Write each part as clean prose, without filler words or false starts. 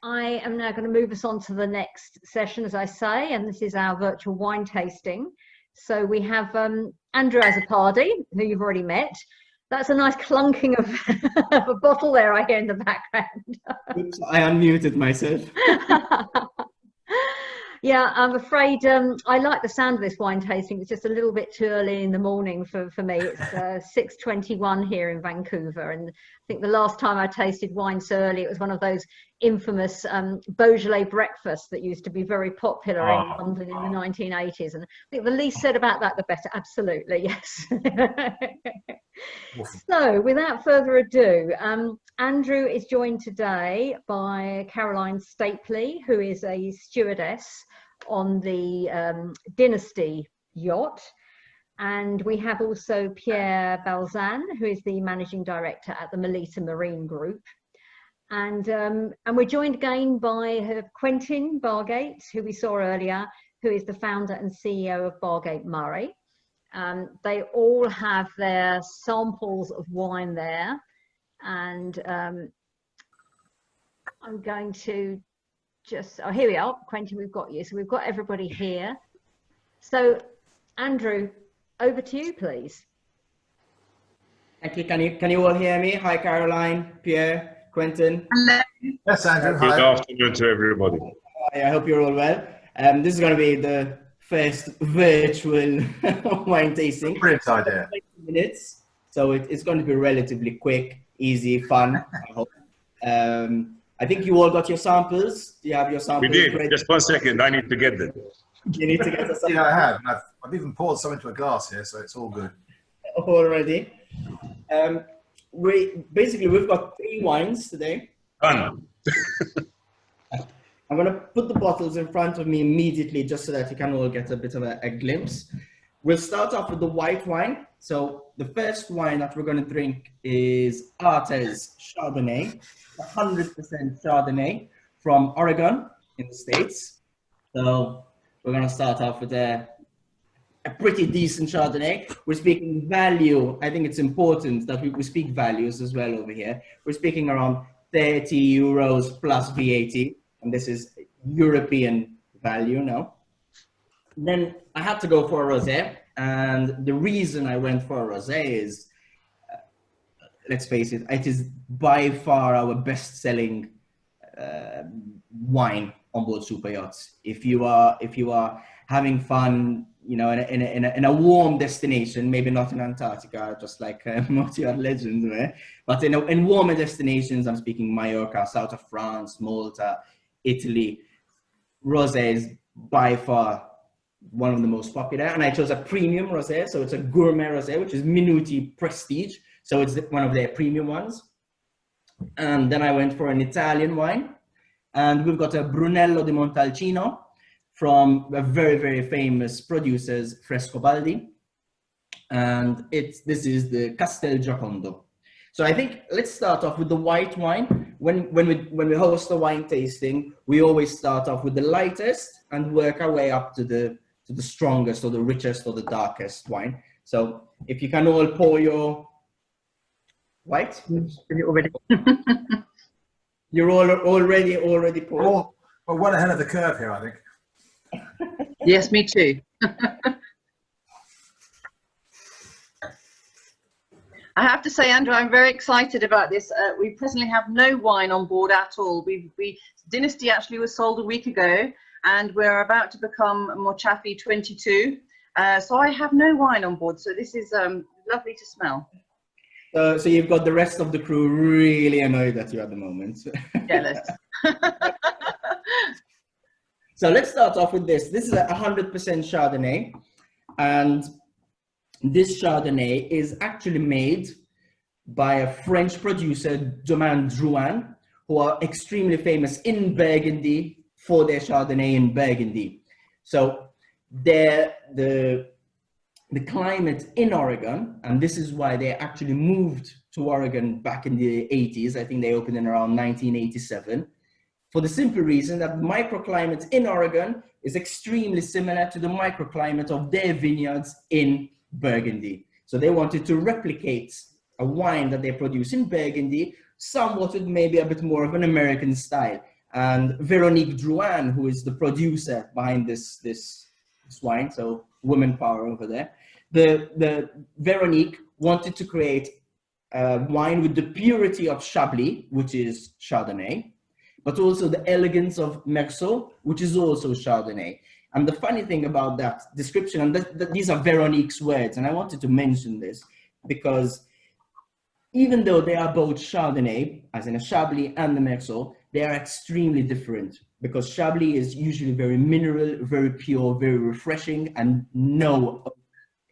I am now going to move us on to the next session, as I say, and this is our virtual wine tasting. So we have Andrew Azzopardi, who you've already met. That's a nice clunking of a bottle there I hear in the background. Oops, I unmuted myself. Yeah, I'm afraid I like the sound of this wine tasting. It's just a little bit too early in the morning for me. It's 6:21 here in Vancouver, and I think the last time I tasted wine so early, it was one of those infamous Beaujolais breakfasts that used to be very popular in London in the 1980s. And I think the least said about that, the better. Absolutely, yes. So, without further ado, Andrew is joined today by Caroline Stapley, who is a stewardess on the Dynasty yacht. And we have also Pierre Balzan, who is the managing director at the Melita Marine Group. And we're joined again by Quentin Bargate, who we saw earlier, who is the founder and CEO of Bargate Murray. They all have their samples of wine there. And I'm going to just, oh, here we are, Quentin, we've got you. So we've got everybody here. So, Andrew, over to you, please. Thank you. Can you all hear me? Hi, Caroline, Pierre, Quentin. Hello. Yes, Andrew. Hi. Good afternoon to everybody. Hi, I hope you're all well. This is going to be the first virtual wine tasting. Brilliant idea. 20 minutes, so it's going to be relatively quick, easy, fun. I hope. I think you all got your samples. Do you have your samples? We did. Ready? Just 1 second. I need to get them. You need to get the samples. Yeah, I have. And I've even poured some into a glass here, so it's all good. Already. We've got 3 wines today. Done. I'm going to put the bottles in front of me immediately just so that you can all get a bit of a glimpse. We'll start off with the white wine. So the first wine that we're going to drink is Artes Chardonnay, 100% Chardonnay from Oregon in the States. So we're going to start off with a pretty decent Chardonnay. We're speaking value. I think it's important that we speak values as well over here. We're speaking around 30 euros plus VAT. And this is European value now. Then I had to go for a rosé, and the reason I went for a rosé is, let's face it, it is by far our best-selling wine on board super yachts. If you are having fun, you know, in a warm destination, maybe not in Antarctica, just like most yacht legends were, but in warmer destinations, I'm speaking Mallorca, south of France, Malta, Italy, rosé is by far one of the most popular, and I chose a premium rosé, so it's a gourmet rosé, which is Minuty Prestige, so it's one of their premium ones. And then I went for an Italian wine, and we've got a Brunello di Montalcino from a very, very famous producers, Frescobaldi, and this is the Castelgiocondo. So I think let's start off with the white wine. When we host a wine tasting, we always start off with the lightest and work our way up to the strongest or the richest or the darkest wine. So if you can all pour your white. Already. You're all already poured. We're well ahead of the curve here, I think. Yes, me too. I have to say, Andrew, I'm very excited about this. We presently have no wine on board at all. Dynasty actually was sold a week ago, and we're about to become Mochafi 22. So I have no wine on board. So this is lovely to smell. So you've got the rest of the crew really annoyed at you at the moment. Jealous. So let's start off with this. This is 100% Chardonnay, and this Chardonnay is actually made by a French producer, Domaine Drouhin, who are extremely famous in Burgundy for their Chardonnay in Burgundy. So the climate in Oregon, and this is why they actually moved to Oregon back in the 80s. I think they opened in around 1987. For the simple reason that microclimate in Oregon is extremely similar to the microclimate of their vineyards in Burgundy. So they wanted to replicate a wine that they produce in Burgundy, somewhat with maybe a bit more of an American style. and Veronique Drouhin, who is the producer behind this wine, so woman power over there. The Veronique wanted to create wine with the purity of Chablis, which is Chardonnay, but also the elegance of Merceau, which is also Chardonnay. And the funny thing about that description, and these are Veronique's words, and I wanted to mention this because even though they are both Chardonnay, as in a Chablis and the Merceau, they are extremely different because Chablis is usually very mineral, very pure, very refreshing, and no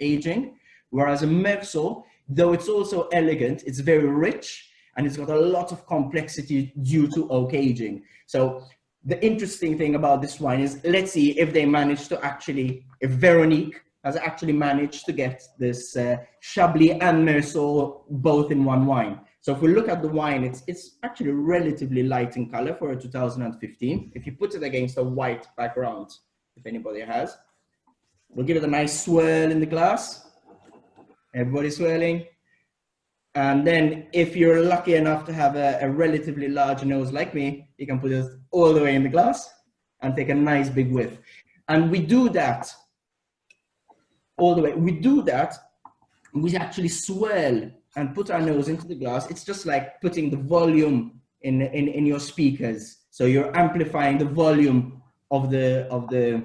aging, whereas a Merceau, though it's also elegant, it's very rich, and it's got a lot of complexity due to oak aging. So the interesting thing about this wine is, let's see if they manage to actually, if Veronique has actually managed to get this Chablis and Merceau both in one wine. So if we look at the wine, it's actually relatively light in color for a 2015. If you put it against a white background, if anybody has, we'll give it a nice swirl in the glass. Everybody swirling. And then if you're lucky enough to have a relatively large nose like me, you can put it all the way in the glass and take a nice big whiff. And we do that all the way. We do that, we actually swirl and put our nose into the glass. It's just like putting the volume in your speakers. So you're amplifying the volume of the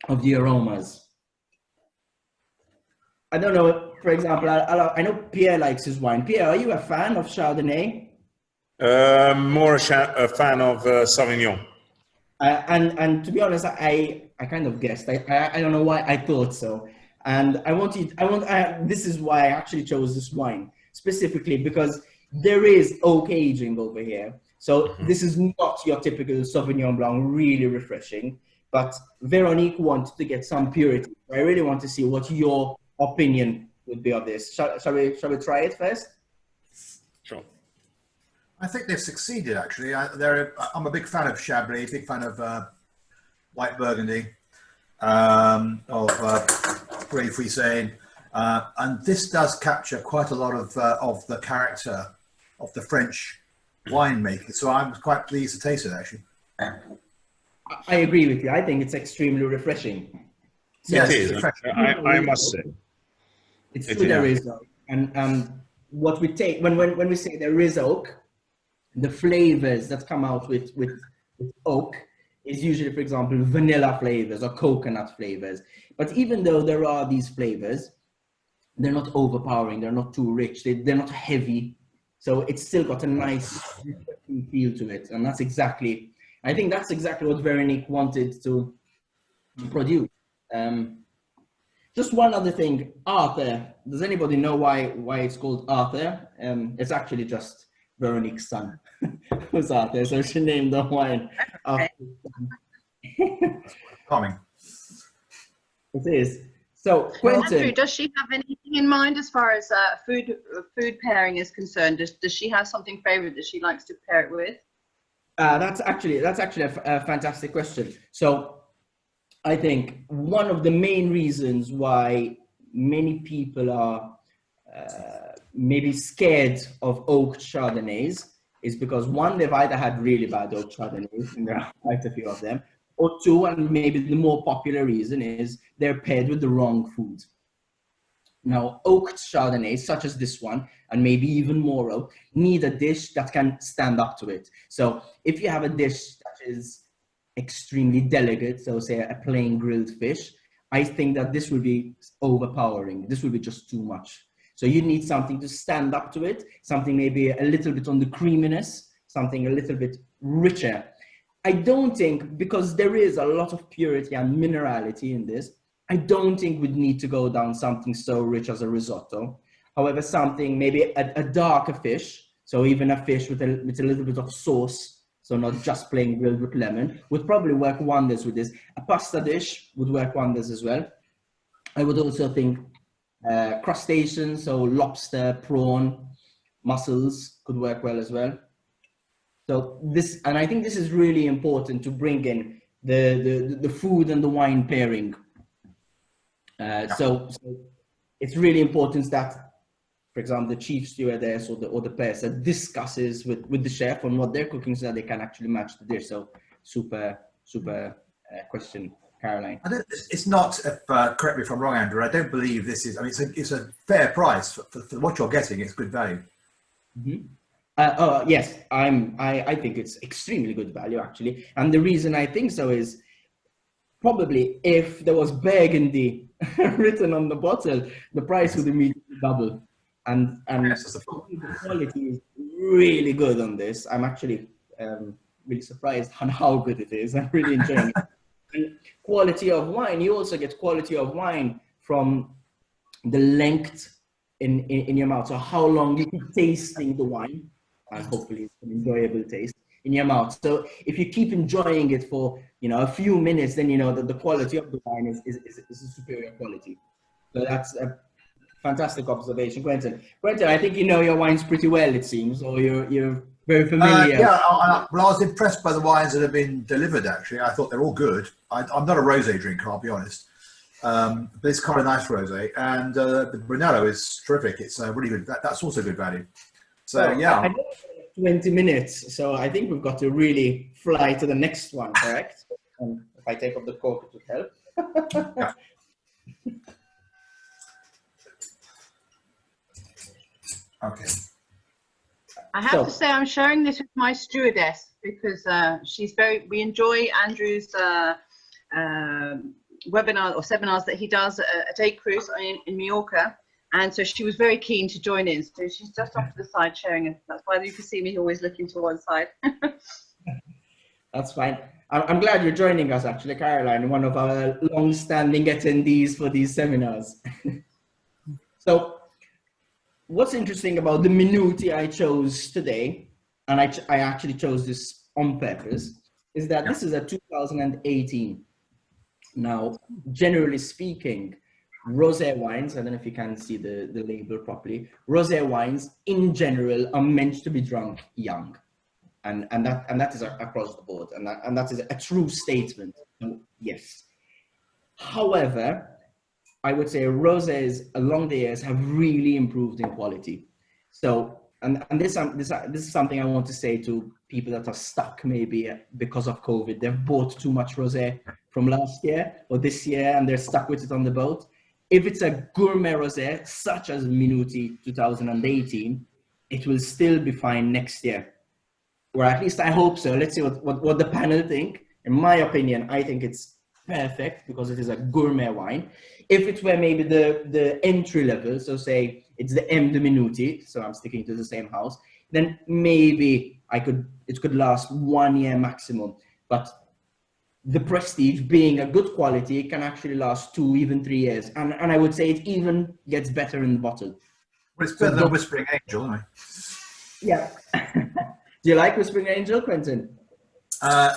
aromas. I don't know, for example, I know Pierre likes his wine. Pierre, are you a fan of Chardonnay? More a fan of Sauvignon. And to be honest, I kind of guessed. I don't know why I thought so. And this is why I actually chose this wine specifically, because there is oak aging over here. So this is not your typical Sauvignon Blanc, really refreshing, but Veronique wanted to get some purity. I really want to see what your opinion would be of this. Shall we try it first? Sure. I think they've succeeded, actually. I'm a big fan of Chablis, big fan of white Burgundy, of Grey Frisane, and this does capture quite a lot of the character of the French winemaker. So I'm quite pleased to taste it, actually. I agree with you. I think it's extremely refreshing. So Yes, It is. I must say. It's true, there is oak. And what we take, when we say there is oak, the flavors that come out with oak is usually, for example, vanilla flavors or coconut flavors. But even though there are these flavors, they're not overpowering, they're not too rich, they're not heavy. So it's still got a nice feel to it. And that's exactly, I think that's exactly what Veronique wanted to produce. Just one other thing, Arthur. Does anybody know why it's called Arthur? It's actually just Veronique's son. Who's Arthur? So she named the wine after his son. Coming. It is. So, Quentin. Andrew, does she have anything in mind as far as food pairing is concerned? Does she have something favorite that she likes to pair it with? That's actually a fantastic question. So, I think one of the main reasons why many people are maybe scared of oaked Chardonnays is because, one, they've either had really bad oaked Chardonnays, and there are quite a few of them, or two, and maybe the more popular reason is they're paired with the wrong food. Now, oaked Chardonnays, such as this one, and maybe even more oak, need a dish that can stand up to it. So if you have a dish that is extremely delicate, so say a plain grilled fish, I think that this will be overpowering. This will be just too much. So you need something to stand up to it, something maybe a little bit on the creaminess, something a little bit richer. I don't think, because there is a lot of purity and minerality in this, I don't think we'd need to go down something so rich as a risotto. However, something, maybe a darker fish, so even a fish with a little bit of sauce, so not just plain grilled with lemon, would probably work wonders with this. A pasta dish would work wonders as well. I would also think crustaceans, so lobster, prawn, mussels could work well as well. So this, and I think this is really important to bring in the food and the wine pairing. So it's really important that for example, the chief stewardess or the purser discusses with the chef on what they're cooking so that they can actually match the dish. So super question, Caroline. It's not, correct me if I'm wrong, Andrew, I don't believe this is, I mean, it's a fair price for what you're getting. It's good value. Mm-hmm. Yes, I think it's extremely good value, actually. And the reason I think so is probably if there was Burgundy written on the bottle, the price would immediately double. And Yes, the quality is really good on this. I'm actually really surprised on how good it is. I'm really enjoying it. And quality of wine, you also get quality of wine from the length in your mouth. So how long you keep tasting the wine, and hopefully it's an enjoyable taste in your mouth. So if you keep enjoying it for, you know, a few minutes, then you know that the quality of the wine is a superior quality. So that's a fantastic observation, Quentin. Quentin, I think you know your wines pretty well, it seems, or you're very familiar. Yeah, well, I was impressed by the wines that have been delivered, actually. I thought they're all good. I'm not a rosé drinker, I'll be honest. But it's quite a nice rosé. And the Brunello is terrific. It's really good. That's also good value. So, yeah. I don't have 20 minutes, so I think we've got to really fly to the next one, correct? And if I take off the cork, it would help. Yeah. Okay. I have to say I'm sharing this with my stewardess because we enjoy Andrew's webinar or seminars that he does at A Cruise in Mallorca. And so she was very keen to join in. So she's just off to the side sharing it. That's why you can see me always looking to one side. That's fine. I'm glad you're joining us, actually, Caroline, one of our long-standing attendees for these seminars. So what's interesting about the Minuty I chose today, and I actually chose this on purpose, is that this is a 2018. Now, generally speaking, rosé wines, I don't know if you can see the label properly, rosé wines in general are meant to be drunk young. And that is across the board, and that is a true statement. Yes. However, I would say rosés along the years have really improved in quality. So, and this is something I want to say to people that are stuck maybe because of COVID. They've bought too much rosé from last year or this year, and they're stuck with it on the boat. If it's a gourmet rosé, such as Minuty 2018, it will still be fine next year. Or at least I hope so. Let's see what the panel think. In my opinion, I think it's perfect because it is a gourmet wine. If it were maybe the entry level, so say it's the M de Minuty, so I'm sticking to the same house, then maybe it could last 1 year maximum. But the Prestige, being a good quality, can actually last 2, even 3 years. And I would say it even gets better in the bottle. Well, it's better than Whispering Angel, isn't it? Yeah. Do you like Whispering Angel, Quentin? I'm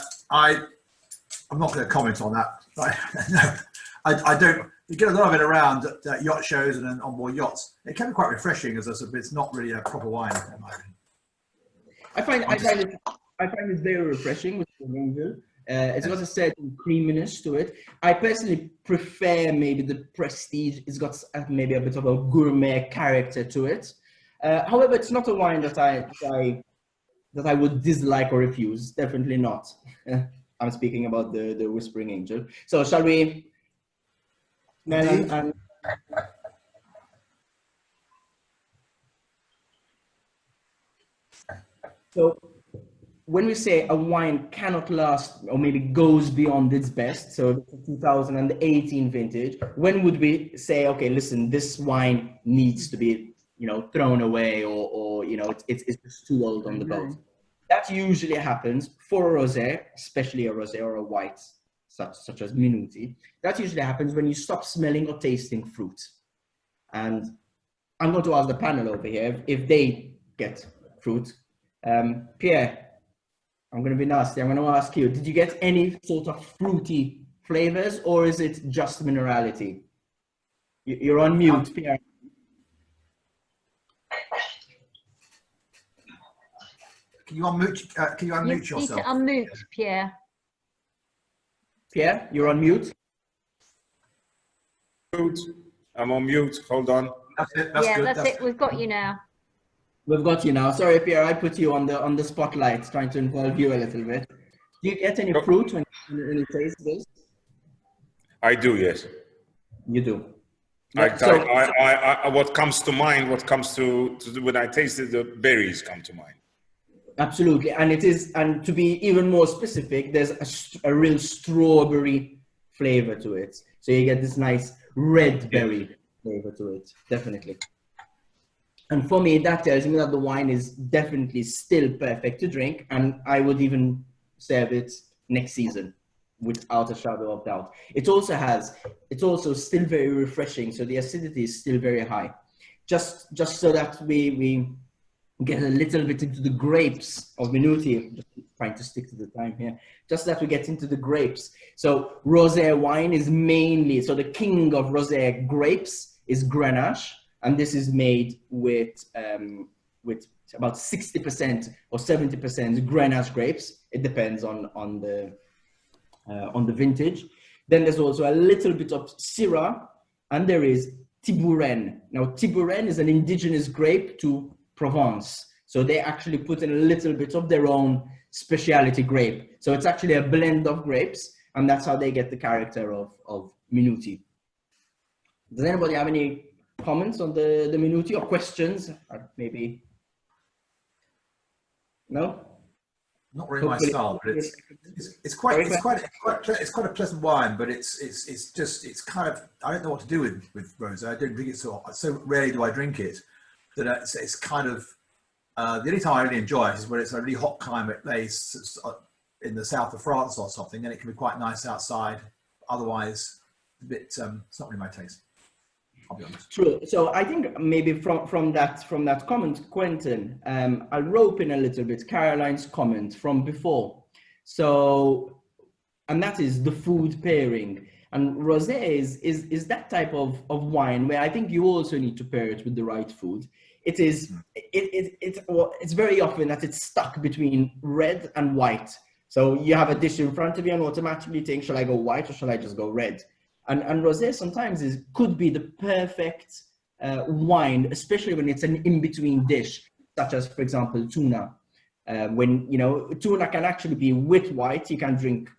not going to comment on that. No, I don't. You get a lot of it around at yacht shows and on board yachts. It can be quite refreshing, but it's not really a proper wine, in my opinion. I find it very refreshing with the Angel. It's got a certain creaminess to it. I personally prefer maybe the Prestige. It's got maybe a bit of a gourmet character to it. However, it's not a wine that I would dislike or refuse. Definitely not. I'm speaking about the Whispering Angel. So shall we? So when we say a wine cannot last or maybe goes beyond its best, so it's a 2018 vintage, when would we say, okay, listen, this wine needs to be, thrown away or it's just too old on the boat? That usually happens for a rosé, especially a rosé or a white, such as Minuty. That usually happens when you stop smelling or tasting fruit. And I'm going to ask the panel over here if they get fruit. Pierre, I'm going to be nasty. I'm going to ask you, did you get any sort of fruity flavors, or is it just minerality? You're on mute, Pierre. Can you unmute yourself? You need to unmute, Pierre. Pierre, you're on mute. I'm on mute. Hold on. That's it. That's Yeah, good. that's it. We've got you now. We've got you now. Sorry, Pierre, I put you on the spotlight, trying to involve you a little bit. Do you get any fruit when you taste this? I do, yes. You do. What comes to mind, when I taste it, the berries come to mind. Absolutely, and to be even more specific, there's a real strawberry flavor to it. So you get this nice red berry flavor to it, definitely. And for me, that tells me that the wine is definitely still perfect to drink, and I would even serve it next season without a shadow of doubt. It's also still very refreshing, so the acidity is still very high. Just so that we get a little bit into the grapes of Minuty. Just trying to stick to the time here. Just that we get into the grapes. So rosé wine is mainly, so the king of rosé grapes is Grenache, and this is made with about 60% or 70% Grenache grapes. It depends on the vintage. Then there's also a little bit of Syrah, and there is Tibourène. Now Tibourène is an indigenous grape to Provence. So they actually put in a little bit of their own specialty grape. So it's actually a blend of grapes, and that's how they get the character of Minuty. Does anybody have any comments on the Minuty or questions? Or maybe no? Not really my style, but it's quite a pleasant wine, but it's kind of, I don't know what to do with rosé. I don't drink it so rarely do I drink it that it's kind of the only time I really enjoy it is when it's a really hot climate place in the south of France or something, and it can be quite nice outside. Otherwise, a bit it's not really my taste. I'll be honest. True. So I think maybe from that comment, Quentin, I'll rope in a little bit Caroline's comment from before. So, and that is the food pairing. And rosé is that type of wine where I think you also need to pair it with the right food. It's very often that it's stuck between red and white. So you have a dish in front of you and automatically think, shall I go white or shall I just go red? And rosé sometimes could be the perfect wine, especially when it's an in-between dish, such as, for example, tuna. When, tuna can actually be with white. You can drink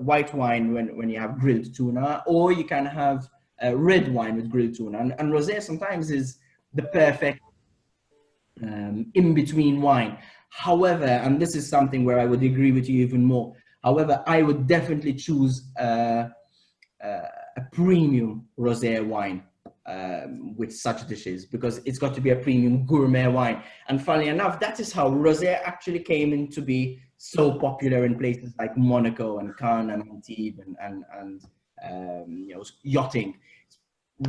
white wine when you have grilled tuna, or you can have red wine with grilled tuna. And rosé sometimes is the perfect in-between wine. However, and this is something where I would agree with you even more. However, I would definitely choose a premium rosé wine with such dishes, because it's got to be a premium gourmet wine. And funnily enough, that is how rosé actually came into be so popular in places like Monaco and Cannes and Antibes and yachting.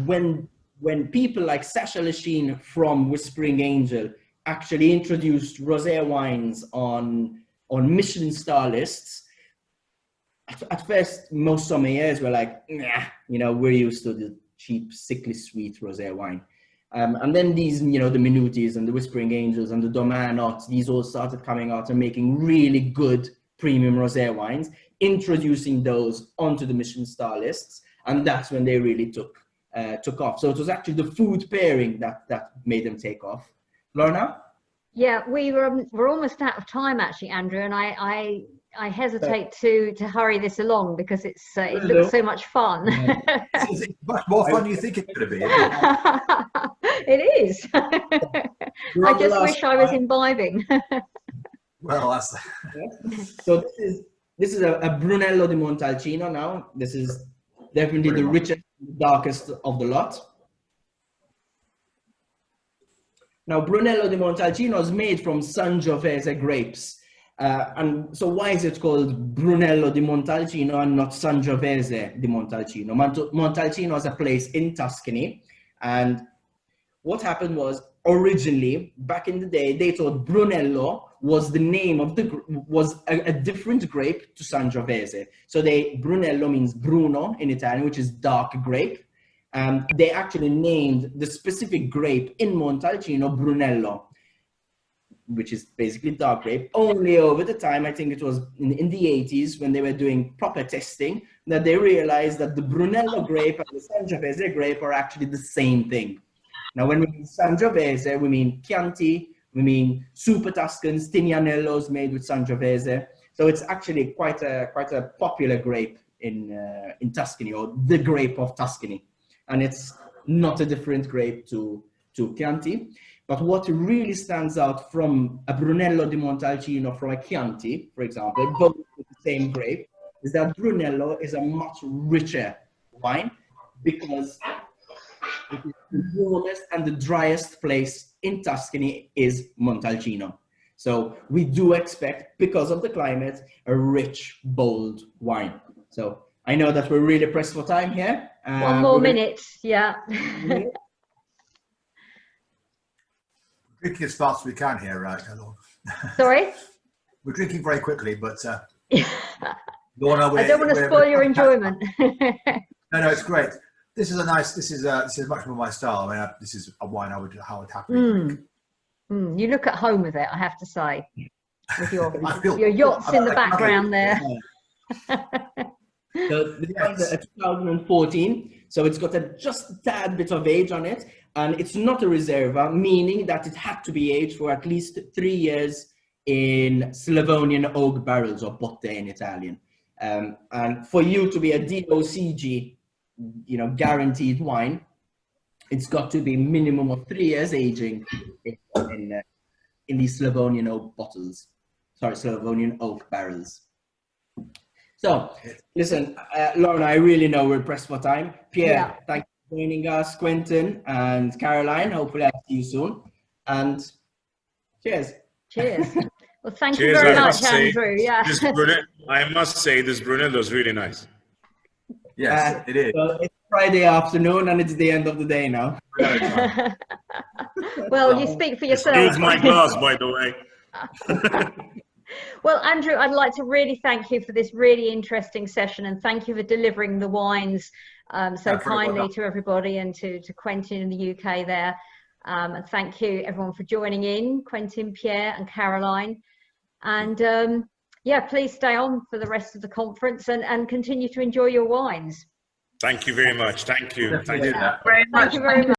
When people like Sacha Lechine from Whispering Angel actually introduced rosé wines on Michelin star lists, at first, most sommeliers were like, nah, we're used to the cheap, sickly sweet rosé wine. And then these, the Minuties and the Whispering Angels and the Domaine, these all started coming out and making really good premium rosé wines, introducing those onto the Michelin star lists. And that's when they really took off. So it was actually the food pairing that made them take off. Lorna? Yeah, we're almost out of time, actually, Andrew, and I hesitate to hurry this along because it looks so much fun. It's much more fun than you think it's going to be. It is. I just wish I was imbibing. Well, that's. So this is a Brunello di Montalcino now. This is definitely the richest, darkest of the lot. Now, Brunello di Montalcino is made from Sangiovese grapes. And so why is it called Brunello di Montalcino and not Sangiovese di Montalcino? Montalcino is a place in Tuscany. And what happened was, originally, back in the day, they thought Brunello was the name of was a different grape to Sangiovese. So Brunello means Bruno in Italian, which is dark grape. They actually named the specific grape in Montalcino Brunello, which is basically dark grape. Only over the time, I think it was in the 80s, when they were doing proper testing, that they realized that the Brunello grape and the Sangiovese grape are actually the same thing. Now, when we mean Sangiovese, we mean Chianti, we mean Super Tuscans, Tignanellos made with Sangiovese. So it's actually quite a popular grape in Tuscany, or the grape of Tuscany. And it's not a different grape to Chianti. But what really stands out from a Brunello di Montalcino, from a Chianti, for example, both with the same grape, is that Brunello is a much richer wine because it is the warmest and the driest place in Tuscany is Montalcino. So we do expect, because of the climate, a rich, bold wine. So I know that we're really pressed for time here. One more minute, yeah. Drinking as fast as we can here, right? Sorry? We're drinking very quickly, but Lorna, I don't want to spoil your enjoyment. No, it's great. This is this is much more my style. I mean, this is a wine I would happily drink. You look at home with it, I have to say, with your yachts in the background there. So this one's a 2014, so it's got just a tad bit of age on it, and it's not a Reserva, meaning that it had to be aged for at least 3 years in Slavonian oak barrels, or botte in Italian. And for you to be a DOCG, guaranteed wine, it's got to be minimum of 3 years aging in these Slavonian oak bottles. Sorry, Slavonian oak barrels. So, listen, Lorna, I really know we're pressed for time. Pierre, thank you for joining us. Quentin and Caroline, hopefully I'll see you soon. And cheers. Cheers. Well, thank you very much, Andrew. I must say, this Brunello is really nice. Yes, it is. Well, it's Friday afternoon and it's the end of the day now. Well, you speak for yourself. Excuse my glass, by the way. Well, Andrew, I'd like to really thank you for this really interesting session, and thank you for delivering the wines so kindly to everybody, and to Quentin in the UK there. And thank you everyone for joining in, Quentin, Pierre and Caroline. And yeah, please stay on for the rest of the conference and continue to enjoy your wines. Thank you very much. Thank you. Thank you very much.